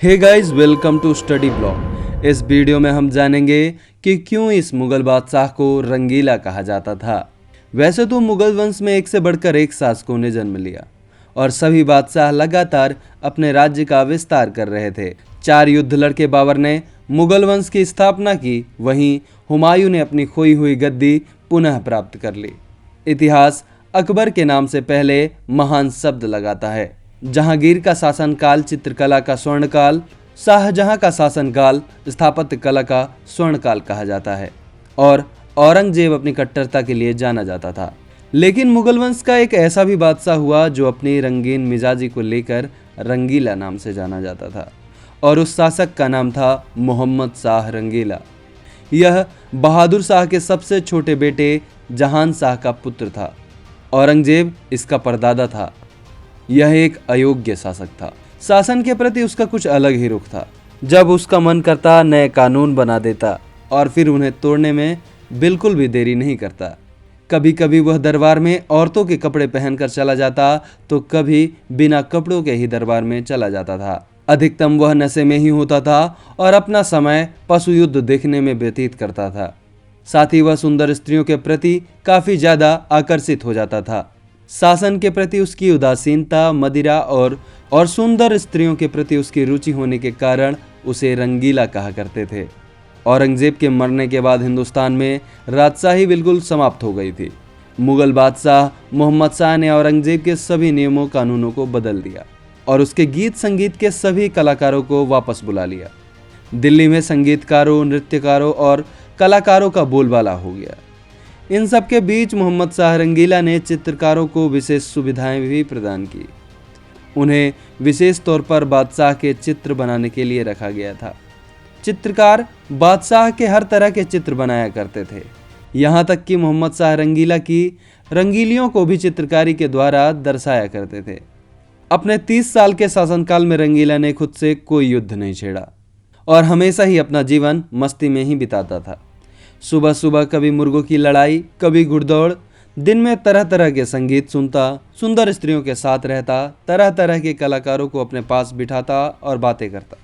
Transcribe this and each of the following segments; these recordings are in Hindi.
Hey guys, welcome to study blog. इस वीडियो में हम जानेंगे कि क्यों इस मुगल बादशाह को रंगीला कहा जाता था। वैसे तो मुगल वंश में एक से बढ़कर एक शासकों ने जन्म लिया और सभी बादशाह लगातार अपने राज्य का विस्तार कर रहे थे। 4 युद्ध लड़के बाबर ने मुगल वंश की स्थापना की, वहीं हुमायूं ने अपनी खोई हुई गद्दी पुनः प्राप्त कर ली। इतिहास अकबर के नाम से पहले महान शब्द लगाता है। जहांगीर का शासनकाल चित्रकला का स्वर्णकाल, शाहजहां का शासनकाल स्थापत्य कला का स्वर्णकाल कहा जाता है और औरंगजेब अपनी कट्टरता के लिए जाना जाता था। लेकिन मुगल वंश का एक ऐसा भी बादशाह हुआ जो अपनी रंगीन मिजाजी को लेकर रंगीला नाम से जाना जाता था और उस शासक का नाम था मोहम्मद शाह रंगीला। यह बहादुर शाह के सबसे छोटे बेटे जहान शाह का पुत्र था। औरंगजेब इसका परदादा था। यह एक अयोग्य शासक था। शासन के प्रति उसका कुछ अलग ही रुख था। जब उसका मन करता नए कानून बना देता और फिर उन्हें तोड़ने में बिल्कुल भी देरी नहीं करता। कभी कभी वह दरबार में औरतों के कपड़े पहनकर चला जाता तो कभी बिना कपड़ों के ही दरबार में चला जाता था। अधिकतम वह नशे में ही होता था और अपना समय पशु युद्ध देखने में व्यतीत करता था। साथ ही वह सुंदर स्त्रियों के प्रति काफी ज्यादा आकर्षित हो जाता था। शासन के प्रति उसकी उदासीनता, मदिरा और सुंदर स्त्रियों के प्रति उसकी रुचि होने के कारण उसे रंगीला कहा करते थे। औरंगजेब के मरने के बाद हिंदुस्तान में राजशाही बिल्कुल समाप्त हो गई थी। मुगल बादशाह मोहम्मद शाह ने औरंगजेब के सभी नियमों कानूनों को बदल दिया और उसके गीत संगीत के सभी कलाकारों को वापस बुला लिया। दिल्ली में संगीतकारों, नृत्यकारों और कलाकारों का बोलबाला हो गया। इन सब के बीच मोहम्मद शाह रंगीला ने चित्रकारों को विशेष सुविधाएं भी प्रदान की। उन्हें विशेष तौर पर बादशाह के चित्र बनाने के लिए रखा गया था। चित्रकार बादशाह के हर तरह के चित्र बनाया करते थे। यहाँ तक कि मोहम्मद शाह रंगीला की रंगीलियों को भी चित्रकारी के द्वारा दर्शाया करते थे। अपने 30 साल के शासनकाल में रंगीला ने खुद से कोई युद्ध नहीं छेड़ा और हमेशा ही अपना जीवन मस्ती में ही बिताता था। सुबह सुबह कभी मुर्गों की लड़ाई, कभी घुड़दौड़, दिन में तरह तरह के संगीत सुनता, सुंदर स्त्रियों के साथ रहता, तरह तरह के कलाकारों को अपने पास बिठाता और बातें करता।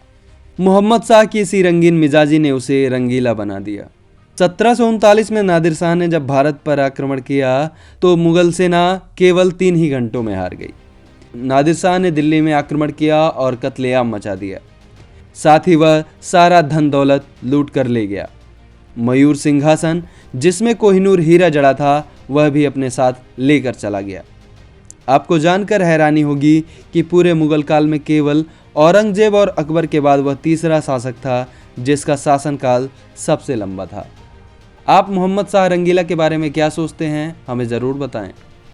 मोहम्मद शाह की इसी रंगीन मिजाजी ने उसे रंगीला बना दिया। 1739 में नादिर शाह ने जब भारत पर आक्रमण किया तो मुगल सेना केवल 3 ही घंटों में हार गई। नादिर शाह ने दिल्ली में आक्रमण किया और कत्लेआम मचा दिया। साथ ही वह सारा धन दौलत लूट कर ले गया। मयूर सिंहासन, जिसमें कोहिनूर हीरा जड़ा था, वह भी अपने साथ लेकर चला गया। आपको जानकर हैरानी होगी कि पूरे मुगल काल में केवल औरंगजेब और अकबर के बाद वह तीसरा शासक था जिसका शासनकाल सबसे लंबा था। आप मोहम्मद शाह रंगीला के बारे में क्या सोचते हैं, हमें ज़रूर बताएं।